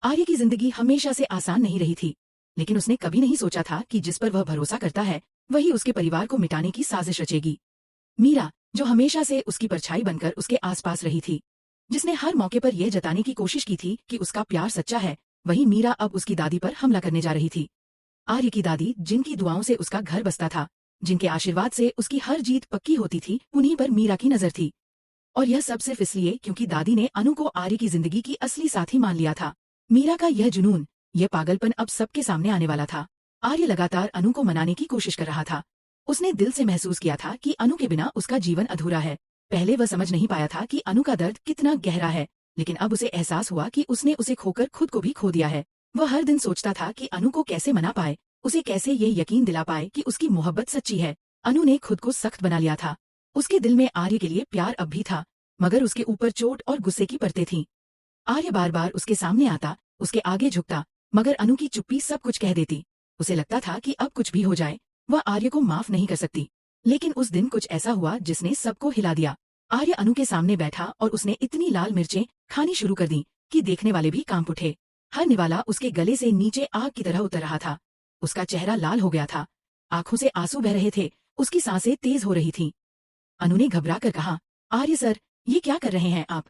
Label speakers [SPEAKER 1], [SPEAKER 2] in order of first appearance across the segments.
[SPEAKER 1] आर्य की जिंदगी हमेशा से आसान नहीं रही थी, लेकिन उसने कभी नहीं सोचा था कि जिस पर वह भरोसा करता है वही उसके परिवार को मिटाने की साजिश रचेगी। मीरा, जो हमेशा से उसकी परछाई बनकर उसके आसपास रही थी, जिसने हर मौके पर यह जताने की कोशिश की थी कि उसका प्यार सच्चा है, वही मीरा अब उसकी दादी पर हमला करने जा रही थी। आर्य की दादी, जिनकी दुआओं से उसका घर बसता था, जिनके आशीर्वाद से उसकी हर जीत पक्की होती थी, उन्हीं पर मीरा की नजर थी। और यह सब सिर्फ इसलिए क्योंकि दादी ने अनु को आर्य की जिंदगी की असली साथी मान लिया था। मीरा का यह जुनून, यह पागलपन अब सबके सामने आने वाला था। आर्य लगातार अनु को मनाने की कोशिश कर रहा था। उसने दिल से महसूस किया था कि अनु के बिना उसका जीवन अधूरा है। पहले वह समझ नहीं पाया था कि अनु का दर्द कितना गहरा है, लेकिन अब उसे एहसास हुआ कि उसने उसे खोकर खुद को भी खो दिया है। वह हर दिन सोचता था कि अनु को कैसे मना पाए, उसे कैसे ये यकीन दिला पाए कि उसकी मोहब्बत सच्ची है। अनु ने खुद को सख्त बना लिया था। उसके दिल में आर्य के लिए प्यार अब भी था, मगर उसके ऊपर चोट और गुस्से की परतें थीं। आर्य बार बार उसके सामने आता, उसके आगे झुकता, मगर अनु की चुप्पी सब कुछ कह देती। उसे लगता था कि अब कुछ भी हो जाए, वह आर्य को माफ नहीं कर सकती। लेकिन उस दिन कुछ ऐसा हुआ जिसने सबको हिला दिया। आर्य अनु के सामने बैठा और उसने इतनी लाल मिर्चें खानी शुरू कर दी कि देखने वाले भी कांप उठे। हर निवाला उसके गले से नीचे आग की तरह उतर रहा था। उसका चेहरा लाल हो गया था, आंखों से आंसू बह रहे थे, उसकी सांसें तेज हो रही थीं। अनु ने घबरा कर कहा, आर्य सर, ये क्या कर रहे हैं आप?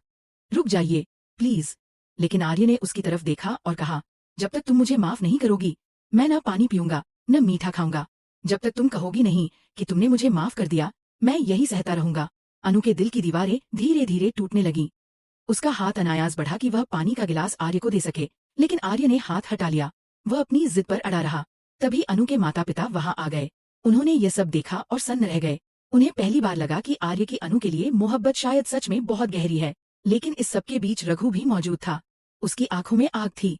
[SPEAKER 1] रुक जाइए, प्लीज। लेकिन आर्य ने उसकी तरफ देखा और कहा, जब तक तुम मुझे माफ नहीं करोगी, मैं न पानी पीऊंगा न मीठा खाऊंगा। जब तक तुम कहोगी नहीं कि तुमने मुझे माफ कर दिया, मैं यही सहता रहूंगा। अनु के दिल की दीवारें धीरे धीरे टूटने लगी। उसका हाथ अनायास बढ़ा कि वह पानी का गिलास आर्य को दे सके, लेकिन आर्य ने हाथ हटा लिया। वह अपनी जिद पर अड़ा रहा। तभी अनु के माता पिता वहां आ गए। उन्होंने ये सब देखा और सन्न रह गए। उन्हें पहली बार लगा कि आर्य की अनु के लिए मोहब्बत शायद सच में बहुत गहरी है। लेकिन इस सबके बीच रघु भी मौजूद था। उसकी आंखों में आग थी।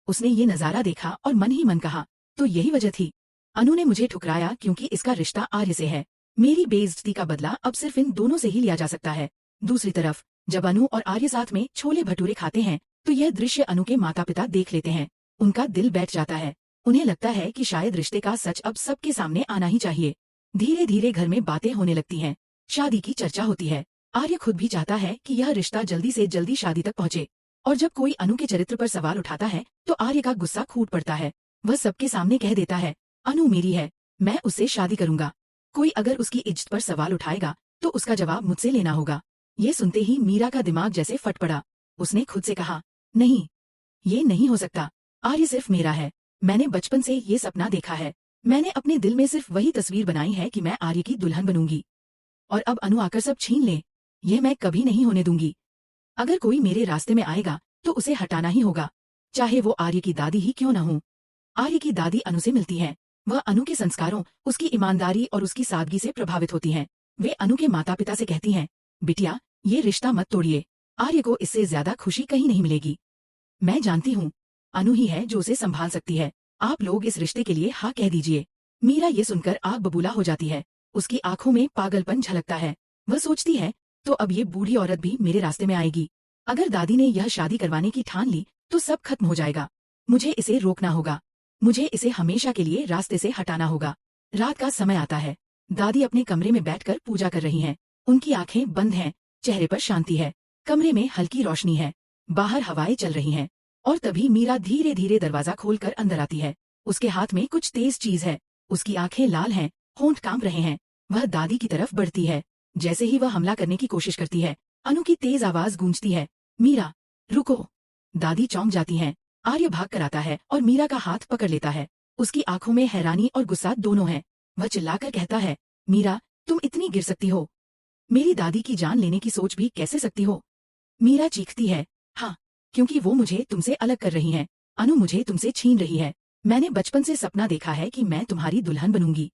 [SPEAKER 1] उसने ये नजारा देखा और मन ही मन कहा, तो यही वजह थी। अनु ने मुझे ठुकराया क्योंकि इसका रिश्ता आर्य से है। मेरी बेइज्जती का बदला अब सिर्फ इन दोनों से ही लिया जा सकता है। दूसरी तरफ जब अनु और आर्य साथ में छोले भटूरे खाते हैं तो यह दृश्य अनु के माता पिता देख लेते हैं। उनका दिल बैठ जाता है। उन्हें लगता है कि शायद रिश्ते का सच अब सबके सामने आना ही चाहिए। धीरे धीरे घर में बातें होने लगती हैं। शादी की चर्चा होती है। आर्य खुद भी चाहता है कि यह रिश्ता जल्दी से जल्दी शादी तक पहुंचे। और जब कोई अनु के चरित्र पर सवाल उठाता है तो आर्य का गुस्सा फूट पड़ता है। वह सबके सामने कह देता है, अनु मेरी है, मैं उससे शादी करूंगा। कोई अगर उसकी इज्जत पर सवाल उठाएगा तो उसका जवाब मुझसे लेना होगा। ये सुनते ही मीरा का दिमाग जैसे फट पड़ा। उसने खुद से कहा, नहीं, ये नहीं हो सकता। आर्य सिर्फ मेरा है। मैंने बचपन से ये सपना देखा है। मैंने अपने दिल में सिर्फ वही तस्वीर बनाई है कि मैं आर्य की दुल्हन बनूंगी। और अब अनु आकर सब छीन ले, यह मैं कभी नहीं होने दूंगी। अगर कोई मेरे रास्ते में आएगा तो उसे हटाना ही होगा, चाहे वो आर्य की दादी ही क्यों न हो। आर्य की दादी अनु से मिलती है। वह अनु के संस्कारों, उसकी ईमानदारी और उसकी सादगी से प्रभावित होती हैं। वे अनु के माता पिता से कहती हैं, बिटिया, ये रिश्ता मत तोड़िए। आर्य को इससे ज्यादा खुशी कहीं नहीं मिलेगी। मैं जानती हूँ, अनु ही है जो उसे संभाल सकती है। आप लोग इस रिश्ते के लिए हाँ कह दीजिए। मीरा ये सुनकर आग बबूला हो जाती है। उसकी आंखों में पागलपन झलकता है। वह सोचती है, तो अब ये बूढ़ी औरत भी मेरे रास्ते में आएगी। अगर दादी ने यह शादी करवाने की ठान ली तो सब खत्म हो जाएगा। मुझे इसे रोकना होगा। मुझे इसे हमेशा के लिए रास्ते से हटाना होगा। रात का समय आता है। दादी अपने कमरे में बैठकर पूजा कर रही हैं। उनकी आंखें बंद हैं, चेहरे पर शांति है। कमरे में हल्की रोशनी है। बाहर हवाएं चल रही हैं। और तभी मीरा धीरे धीरे दरवाजा खोलकर अंदर आती है। उसके हाथ में कुछ तेज चीज है। उसकी आंखें लाल हैं, होंठ कांप रहे हैं। वह दादी की तरफ बढ़ती है। जैसे ही वह हमला करने की कोशिश करती है, अनु की तेज आवाज गूंजती है, मीरा, रुको। दादी चौंक जाती हैं। आर्य भाग कर आता है और मीरा का हाथ पकड़ लेता है। उसकी आंखों में हैरानी और गुस्सा दोनों है। वह चिल्लाकर कहता है, मीरा, तुम इतनी गिर सकती हो? मेरी दादी की जान लेने की सोच भी कैसे सकती हो? मीरा चीखती है, हाँ, क्योंकि वो मुझे तुमसे अलग कर रही हैं। अनु मुझे तुमसे छीन रही है। मैंने बचपन से सपना देखा है कि मैं तुम्हारी दुल्हन बनूंगी,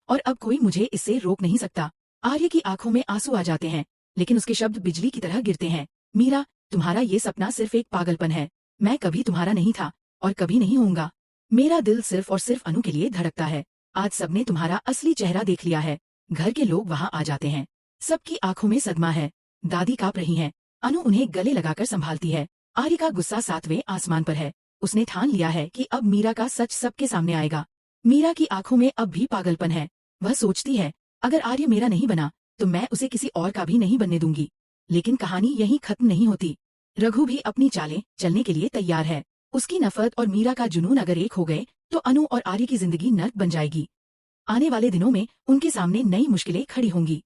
[SPEAKER 1] और अब कोई मुझे इससे रोक नहीं सकता। आर्य की आंखों में आंसू आ जाते हैं, लेकिन उसके शब्द बिजली की तरह गिरते हैं। मीरा, तुम्हारा ये सपना सिर्फ एक पागलपन है। मैं कभी तुम्हारा नहीं था और कभी नहीं होऊंगा। मेरा दिल सिर्फ और सिर्फ अनु के लिए धड़कता है। आज सबने तुम्हारा असली चेहरा देख लिया है। घर के लोग वहां आ जाते हैं। सबकी आंखों में सदमा है। दादी कांप रही हैं। अनु उन्हें गले लगाकर संभालती है। आर्य का गुस्सा 7वें आसमान पर है। उसने ठान लिया है कि अब मीरा का सच सबके सामने आएगा। मीरा की आंखों में अब भी पागलपन है। वह सोचती है, अगर आर्य मेरा नहीं बना तो मैं उसे किसी और का भी नहीं बनने दूंगी। लेकिन कहानी यहीं खत्म नहीं होती। रघु भी अपनी चालें चलने के लिए तैयार है। उसकी नफरत और मीरा का जुनून अगर एक हो गए तो अनु और आर्य की जिंदगी नर्क बन जाएगी। आने वाले दिनों में उनके सामने नई मुश्किलें खड़ी होंगी।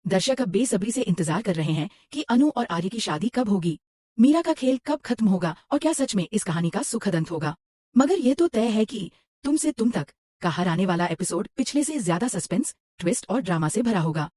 [SPEAKER 1] दर्शक अब बेसब्री से इंतजार कर रहे हैं कि अनु और आर्य की शादी कब होगी, मीरा का खेल कब खत्म होगा और क्या सच में इस कहानी का सुखद अंत होगा। मगर यह तो तय है कि तुम से तुम तक का हर आने वाला एपिसोड पिछले से ज्यादा सस्पेंस, ट्विस्ट और ड्रामा से भरा होगा।